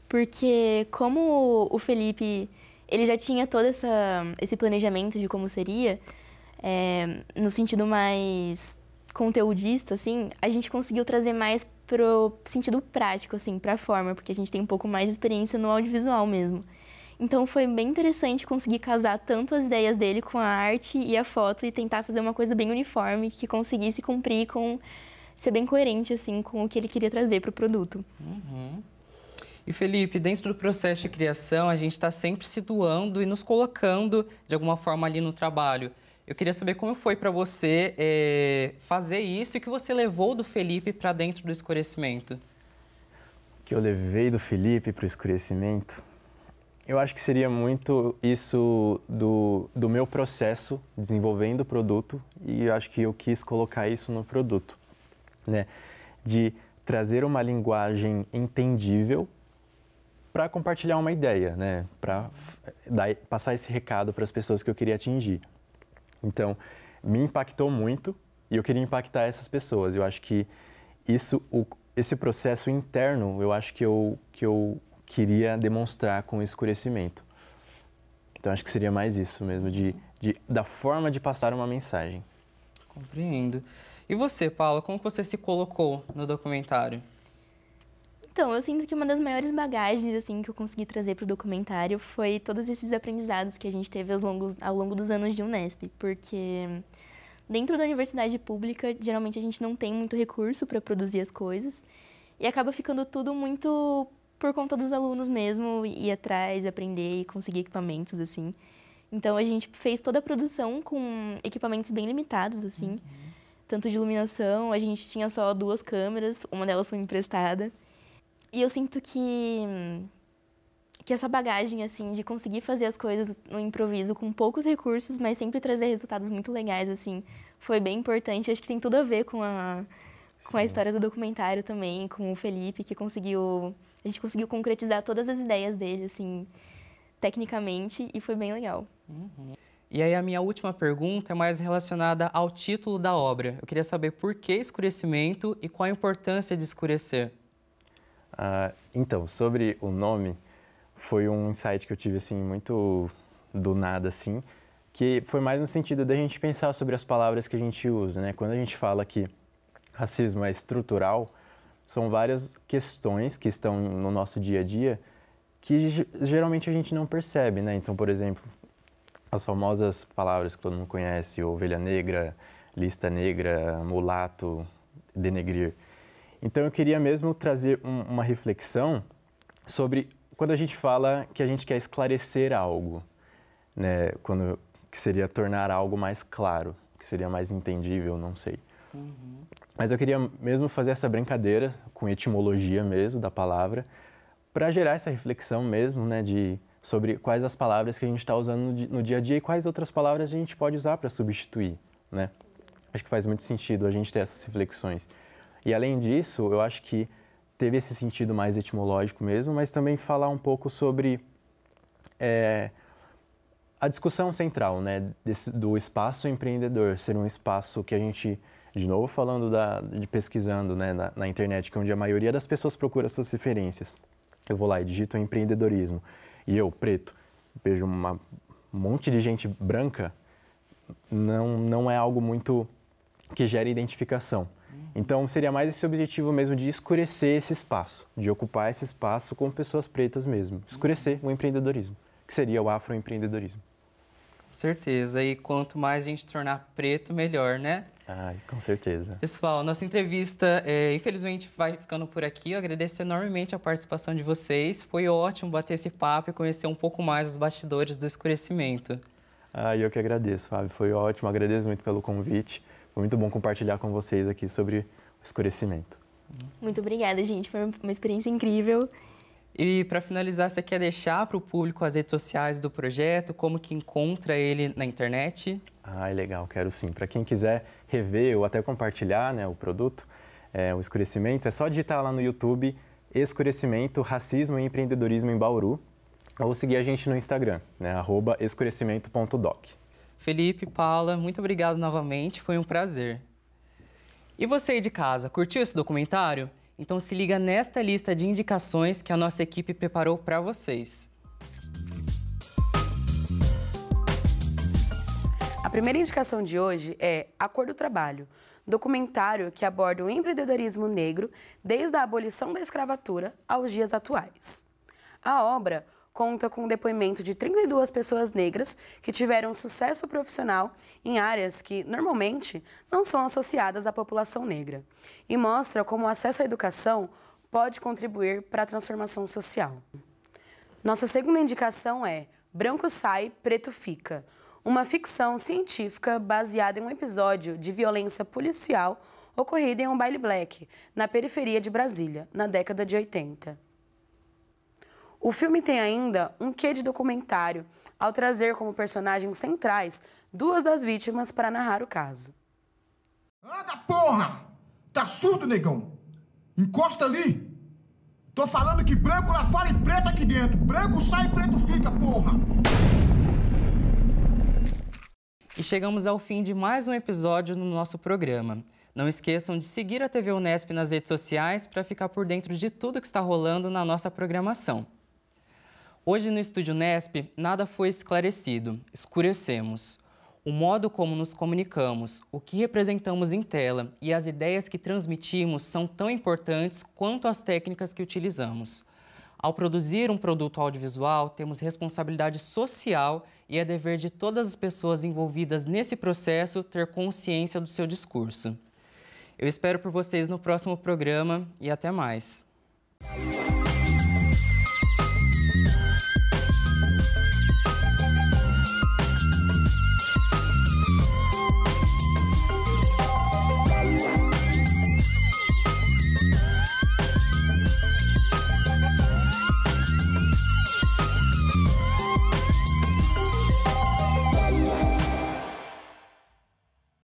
porque como o Felipe, ele já tinha todo esse planejamento de como seria, no sentido mais conteudista, assim, a gente conseguiu trazer mais pro sentido prático, assim, pra forma, porque a gente tem um pouco mais de experiência no audiovisual mesmo. Então foi bem interessante conseguir casar tanto as ideias dele com a arte e a foto e tentar fazer uma coisa bem uniforme que conseguisse cumprir com ser bem coerente assim com o que ele queria trazer para o produto. Uhum. E Felipe, dentro do processo de criação, a gente está sempre se doando e nos colocando de alguma forma ali no trabalho. Eu queria saber como foi para você fazer isso e o que você levou do Felipe para dentro do escurecimento. O que eu levei do Felipe para o escurecimento? Eu acho que seria muito isso do meu processo desenvolvendo o produto e eu acho que eu quis colocar isso no produto, né? De trazer uma linguagem entendível para compartilhar uma ideia, né? Para passar esse recado para as pessoas que eu queria atingir. Então, me impactou muito e eu queria impactar essas pessoas. Eu acho que esse processo interno, eu acho que eu queria demonstrar com o escurecimento. Então, acho que seria mais isso mesmo, da forma de passar uma mensagem. Compreendo. E você, Paula, como você se colocou no documentário? Então, eu sinto que uma das maiores bagagens assim, que eu consegui trazer para o documentário foi todos esses aprendizados que a gente teve ao longo dos anos de Unesp, porque dentro da universidade pública, geralmente a gente não tem muito recurso para produzir as coisas e acaba ficando tudo muito por conta dos alunos mesmo, ir atrás, aprender e conseguir equipamentos, assim. Então, a gente fez toda a produção com equipamentos bem limitados, assim. Tanto de iluminação, a gente tinha só 2 câmeras, uma delas foi emprestada. E eu sinto que essa bagagem, assim, de conseguir fazer as coisas no improviso com poucos recursos, mas sempre trazer resultados muito legais, assim, foi bem importante. Acho que tem tudo a ver com a história do documentário também, com o Felipe, que a gente conseguiu concretizar todas as ideias dele, assim, tecnicamente, e foi bem legal. Uhum. E aí a minha última pergunta é mais relacionada ao título da obra. Eu queria saber por que escurecimento e qual a importância de escurecer. Então, sobre o nome, foi um insight que eu tive, assim, muito do nada, assim, que foi mais no sentido da gente pensar sobre as palavras que a gente usa, né? Quando a gente fala que racismo é estrutural, são várias questões que estão no nosso dia a dia que geralmente a gente não percebe, né? Então, por exemplo, as famosas palavras que todo mundo conhece, ovelha negra, lista negra, mulato, denegrir. Então, eu queria mesmo trazer uma reflexão sobre quando a gente fala que a gente quer esclarecer algo, né? Que seria tornar algo mais claro, que seria mais entendível, não sei. Uhum. Mas eu queria mesmo fazer essa brincadeira com etimologia mesmo da palavra, para gerar essa reflexão mesmo, né, sobre quais as palavras que a gente está usando no dia a dia e quais outras palavras a gente pode usar para substituir, né? Acho que faz muito sentido a gente ter essas reflexões. E além disso, eu acho que teve esse sentido mais etimológico mesmo, mas também falar um pouco sobre a discussão central, né, do espaço empreendedor, ser um espaço que a gente, de novo falando de pesquisando, né, na internet, que é onde a maioria das pessoas procura suas referências. Eu vou lá e digito empreendedorismo e eu, preto, vejo um monte de gente branca, não é algo muito que gere identificação. Então, seria mais esse objetivo mesmo de escurecer esse espaço, de ocupar esse espaço com pessoas pretas mesmo. Escurecer o empreendedorismo, que seria o afroempreendedorismo. Com certeza. E quanto mais a gente tornar preto, melhor, né? Com certeza. Pessoal, nossa entrevista, infelizmente, vai ficando por aqui. Eu agradeço enormemente a participação de vocês. Foi ótimo bater esse papo e conhecer um pouco mais os bastidores do escurecimento. Eu que agradeço, Fábio. Foi ótimo. Agradeço muito pelo convite. Foi muito bom compartilhar com vocês aqui sobre o escurecimento. Muito obrigada, gente. Foi uma experiência incrível. E para finalizar, você quer deixar para o público as redes sociais do projeto, como que encontra ele na internet? Ah, é legal, quero sim. Para quem quiser rever ou até compartilhar, né, o produto, o Escurecimento, é só digitar lá no YouTube Escurecimento, Racismo e Empreendedorismo em Bauru, ou seguir a gente no Instagram, né, @escurecimento.doc. Felipe, Paula, muito obrigado novamente, foi um prazer. E você aí de casa, curtiu esse documentário? Então se liga nesta lista de indicações que a nossa equipe preparou para vocês. A primeira indicação de hoje é A Cor do Trabalho, documentário que aborda o empreendedorismo negro desde a abolição da escravatura aos dias atuais. A obra conta com o depoimento de 32 pessoas negras que tiveram sucesso profissional em áreas que, normalmente, não são associadas à população negra e mostra como o acesso à educação pode contribuir para a transformação social. Nossa segunda indicação é Branco Sai, Preto Fica, uma ficção científica baseada em um episódio de violência policial ocorrido em um baile black, na periferia de Brasília, na década de 80. O filme tem ainda um quê de documentário, ao trazer como personagens centrais duas das vítimas para narrar o caso. Anda, porra! Tá surdo, negão? Encosta ali! Tô falando que branco lá fora e preto aqui dentro. Branco sai e preto fica, porra! E chegamos ao fim de mais um episódio no nosso programa. Não esqueçam de seguir a TV Unesp nas redes sociais para ficar por dentro de tudo que está rolando na nossa programação. Hoje no Estúdio Unesp, nada foi esclarecido, escurecemos. O modo como nos comunicamos, o que representamos em tela e as ideias que transmitimos são tão importantes quanto as técnicas que utilizamos. Ao produzir um produto audiovisual, temos responsabilidade social e é dever de todas as pessoas envolvidas nesse processo ter consciência do seu discurso. Eu espero por vocês no próximo programa e até mais.